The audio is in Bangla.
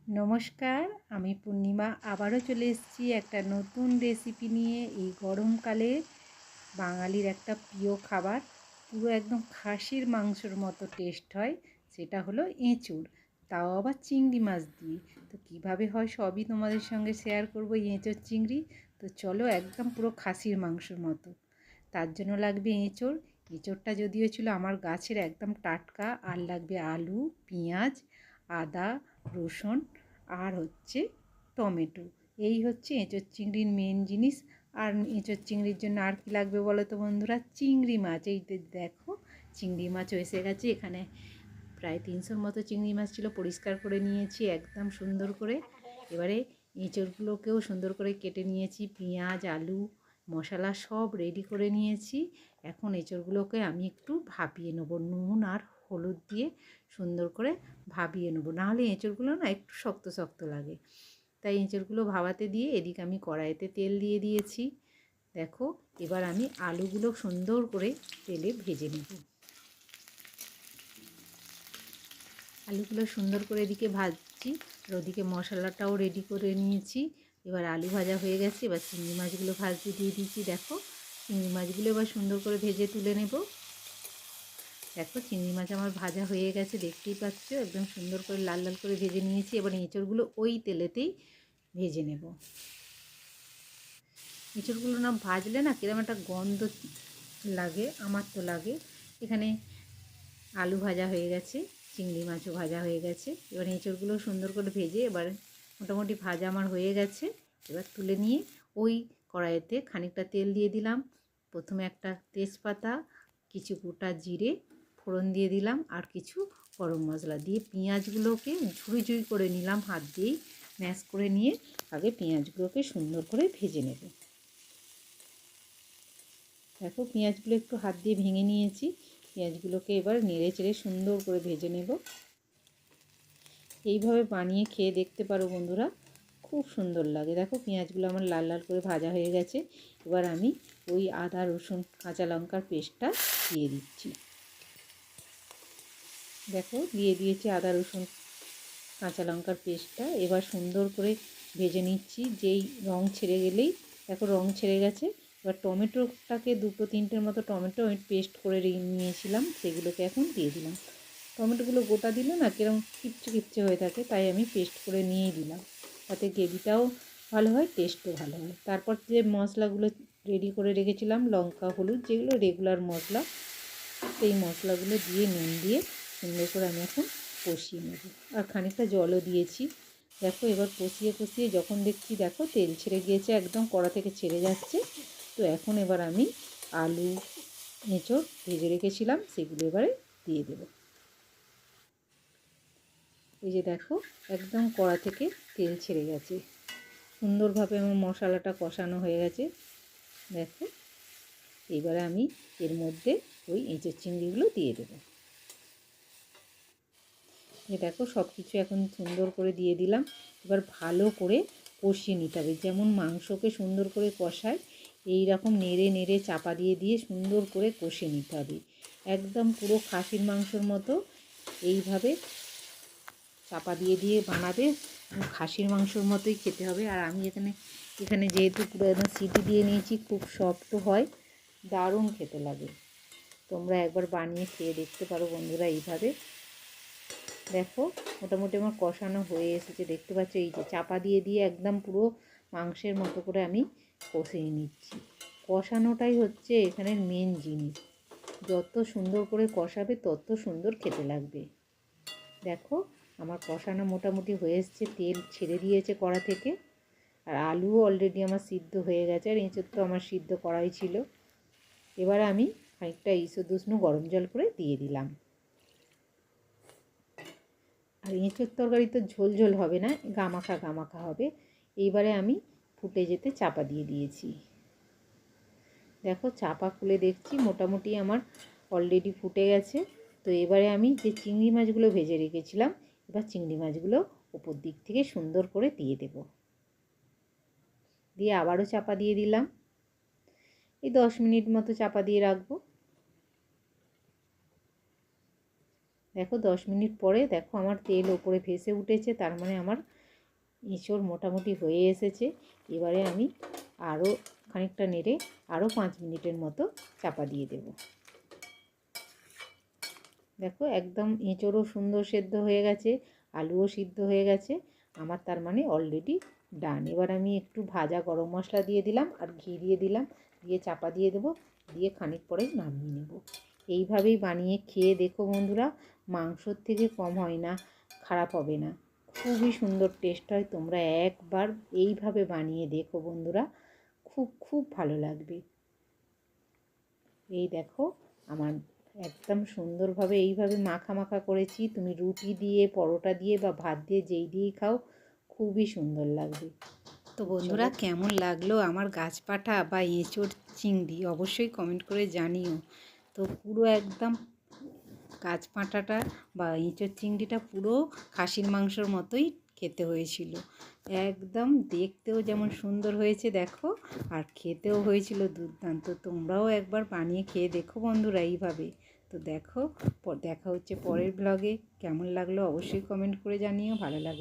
নমস্কার, আমি পূর্ণিমা আবারও চলে এসেছি একটা নতুন রেসিপি নিয়ে। এই গরমকালে বাঙালির একটা প্রিয় খাবার, পুরো একদম খাসির মাংসর মতো টেস্ট হয়, সেটা হলো এঁচোড়, তাও আবার চিংড়ি মাছ দিয়ে। তো কিভাবে হয় সবই তোমাদের সঙ্গে শেয়ার করবো। এঁচোড় চিংড়ি তো চলো, একদম পুরো খাসির মাংসর মতো। তার জন্য লাগবে এঁচোড়। এঁচোড়টা যদিও ছিল আমার গাছের একদম টাটকা। আর লাগবে আলু, পেঁয়াজ, আদা, রসুন, আর হচ্ছে টমেটো। এই হচ্ছে এঁচোড় চিংড়ির মেন জিনিস। আর এঁচোড় চিংড়ির জন্য আর কি লাগবে বলো তো বন্ধুরা? চিংড়ি মাছ। এই দেখো, চিংড়ি মাছও এসে গেছে। এখানে প্রায় 300-র মতো চিংড়ি মাছ ছিল, পরিষ্কার করে নিয়েছি একদম সুন্দর করে। এবারে এঁচোড়গুলোকেও সুন্দর করে কেটে নিয়েছি, পেঁয়াজ, আলু, মশলা সব রেডি করে নিয়েছি। এখন এঁচোড়গুলোকে আমি একটু ভাপিয়ে নেবো, নুন আর হলুদ দিয়ে সুন্দর করে ভাপিয়ে নেবো, নাহলে এঁচোড়গুলো না একটু শক্ত শক্ত লাগে। তাই এঁচোড়গুলো ভাপাতে দিয়ে এদিকে আমি কড়াইতে তেল দিয়ে দিয়েছি। দেখো, এবার আমি আলুগুলো সুন্দর করে তেলে ভেজে নেব। আলুগুলো সুন্দর করে এদিকে ভাজছি, আর ওদিকে মশলাটাও রেডি করে নিয়েছি। এবার আলু ভাজা হয়ে গেছে, এবার চিংড়ি মাছগুলো ভাজতে দিয়ে দিয়েছি। দেখো, চিংড়ি মাছগুলো এবার সুন্দর করে ভেজে তুলে নেব। দেখো, চিংড়ি মাছ আমার ভাজা হয়ে গেছে, দেখতেই পাচ্ছ একদম সুন্দর করে লাল লাল করে ভেজে নিয়েছি। এবার এঁচোড়গুলো ওই তেলেতেই ভেজে নেব। এঁচোড়গুলো না ভাজলে না কিরকম একটা গন্ধ লাগে, আমার তো লাগে। এখানে আলু ভাজা হয়ে গেছে, চিংড়ি মাছও ভাজা হয়ে গেছে। এবার এঁচোড়গুলো সুন্দর করে ভেজে এবার মোটামুটি ভাজা আমার হয়ে গেছে। এবার তুলে নিয়ে ওই কড়াইতে খানিকটা তেল দিয়ে দিলাম। প্রথমে একটা তেজপাতা, কিছু গোটা জিরে ফোড়ন দিয়ে দিলাম, আর কিছু গরম মশলা দিয়ে পেঁয়াজগুলোকে ঝুড়ি ঝুড়ি করে নিলাম, হাত দিয়েই ম্যাশ করে নিয়ে আগে পেঁয়াজগুলোকে সুন্দর করে ভেজে নেব। দেখো, পেঁয়াজগুলো একটু হাত দিয়ে ভেঙে নিয়েছি। পেঁয়াজগুলোকে এবার নেড়ে চেড়ে সুন্দর করে ভেজে নেব। এইভাবে বানিয়ে খেয়ে দেখতে পারো বন্ধুরা, খুব সুন্দর লাগে। দেখো, পেঁয়াজগুলো আমার লাল লাল করে ভাজা হয়ে গেছে। এবার আমি ওই আদা, রসুন, কাঁচা লঙ্কার পেস্টটা দিয়ে দিচ্ছি। দেখো, দিয়ে দিয়েছি আদা, রসুন, কাঁচা লঙ্কার পেস্টটা। এবার সুন্দর করে ভেজে নিচ্ছি। যেই রং ছেড়ে গেলেই, দেখো রং ছেড়ে গেছে। এবার টমেটোটাকে 2-3টের মতো টমেটো আমি পেস্ট করে নিয়েছিলাম, সেগুলোকে এখন দিয়ে দিলাম। টমেটোগুলো গোটা দিলে না কিরকম কিপচে কিপচে হয়ে থাকে, তাই আমি পেস্ট করে নিয়েই দিলাম। তাতে গ্রেভিটাও ভালো হয়, টেস্টও ভালো হয়। তারপর যে মশলাগুলো রেডি করে রেখেছিলাম, লঙ্কা, হলুদ, যেগুলো রেগুলার মশলা, সেই মশলাগুলো দিয়ে নুন দিয়ে সুন্দর করে আমি এখন কষিয়ে নেব। আর খানিকটা জলও দিয়েছি। দেখো, এবার কষিয়ে কষিয়ে যখন দেখছি, দেখো তেল ছেড়ে গিয়েছে, একদম কড়া থেকে ছেড়ে যাচ্ছে। তো এখন এবার আমি আলু, এঁচোড় ভেজে রেখেছিলাম, সেগুলো এবারে দিয়ে দেবো। এই যে দেখো, একদম কড়া থেকে তেল ছেড়ে গেছে, সুন্দরভাবে আমার মশলাটা কষানো হয়ে গেছে। দেখো, এবারে আমি এর মধ্যে ওই এঁচোড় চিংড়িগুলো দিয়ে দেবো। দেখো, সব কিছু এখন সুন্দর করে দিয়ে দিলাম। এবার ভালো করে কষিয়ে নিতে হবে, যেমন মাংসকে সুন্দর করে কষায় এই রকম নেড়ে নেড়ে চাপা দিয়ে দিয়ে সুন্দর করে কষিয়ে নিতে হবে, একদম পুরো খাসির মাংসর মতো। এইভাবে চাপা দিয়ে দিয়ে বানাবে, খাসির মাংসর মতোই খেতে হবে। আর আমি এখানে যেহেতু পুরো একদম সিটি দিয়ে নিয়েছি, খুব সফট হয়, দারুণ খেতে লাগে। তোমরা একবার বানিয়ে খেয়ে দেখতে পারো বন্ধুরা এইভাবে। দেখো, মোটামুটি আমার কষানো হয়ে এসেছে, দেখতে পাচ্ছ। এই যে চাপা দিয়ে দিয়ে একদম পুরো মাংসের মতো করে আমি কষিয়ে নিচ্ছি। কষানোটাই হচ্ছে এখানের মেন জিনিস, যত সুন্দর করে কষাবে তত সুন্দর খেতে লাগবে। দেখো, আমার কষানো মোটামুটি হয়ে এসছে, তেল ছেড়ে দিয়েছে কড়া থেকে। আর আলুও অলরেডি আমার সিদ্ধ হয়ে গেছে, আর এঁচোড় তো আমার সিদ্ধ করাই ছিল। এবার আমি খানিকটা ঈষদুষ্ণ গরম জল করে দিয়ে দিলাম। আর এঁচোড় তরকারি তো ঝোল ঝোল হবে না, গামাখা গামাখা হবে। এইবারে আমি ফুটে যেতে চাপা দিয়ে দিয়েছি। দেখো, চাপা খুলে দেখছি মোটামুটি আমার অলরেডি ফুটে গেছে। তো এবারে আমি যে চিংড়ি মাছগুলো ভেজে রেখেছিলাম, এবার চিংড়ি মাছগুলো ওপর দিক থেকে সুন্দর করে দিয়ে দেব। দিয়ে আবারও চাপা দিয়ে দিলাম। এই 10 মিনিট মতো চাপা দিয়ে রাখবো। দেখো 10 মিনিট পরে দেখো আমার তেল ওপরে ভেসে উঠেছে, তার মানে আমার এঁচোড় মোটামুটি হয়ে এসেছে। এবারে আমি আরও খানিকটা নেড়ে আরও 5 মিনিটের মতো চাপা দিয়ে দেব। দেখো একদম এঁচোড়ও সুন্দর সেদ্ধ হয়ে গেছে, আলুও সিদ্ধ হয়ে গেছে আমার, তার মানে অলরেডি ডান। এবার আমি একটু ভাজা গরম মশলা দিয়ে দিলাম আর ঘি দিয়ে দিলাম, দিয়ে চাপা দিয়ে দেবো, দিয়ে খানিক পরেই নামিয়ে নেব। এইভাবেই বানিয়ে খেয়ে দেখো বন্ধুরা, মাংসর থেকে কম হয় না, খারাপ হবে না, খুবই সুন্দর টেস্ট হয়। তোমরা একবার এইভাবে বানিয়ে দেখো বন্ধুরা, খুব খুব ভালো লাগবে। এই দেখো আমার একদম সুন্দরভাবে এইভাবে মাখা মাখা করেছি, তুমি রুটি দিয়ে, পরোটা দিয়ে বা ভাত দিয়ে যেই দিয়েই খাও খুবই সুন্দর লাগবে। তো বন্ধুরা কেমন লাগলো আমার গাছপাঠা বা এঁচোড় চিংড়ি অবশ্যই কমেন্ট করে জানিও। তো পুরো একদম গাছপাঁঠাটা বা এঁচোড় চিংড়িটা পুরো খাসির মাংসর মতোই খেতে হয়েছিল, একদম দেখতেও যেমন সুন্দর হয়েছে দেখো, আর খেতেও হয়েছিল দুর্দান্ত। তোমরাও একবার বানিয়ে খেয়ে দেখো বন্ধুরা এইভাবে। তো দেখো দেখা হচ্ছে পরের ব্লগে। কেমন লাগলো অবশ্যই কমেন্ট করে জানিও, ভালো লাগলে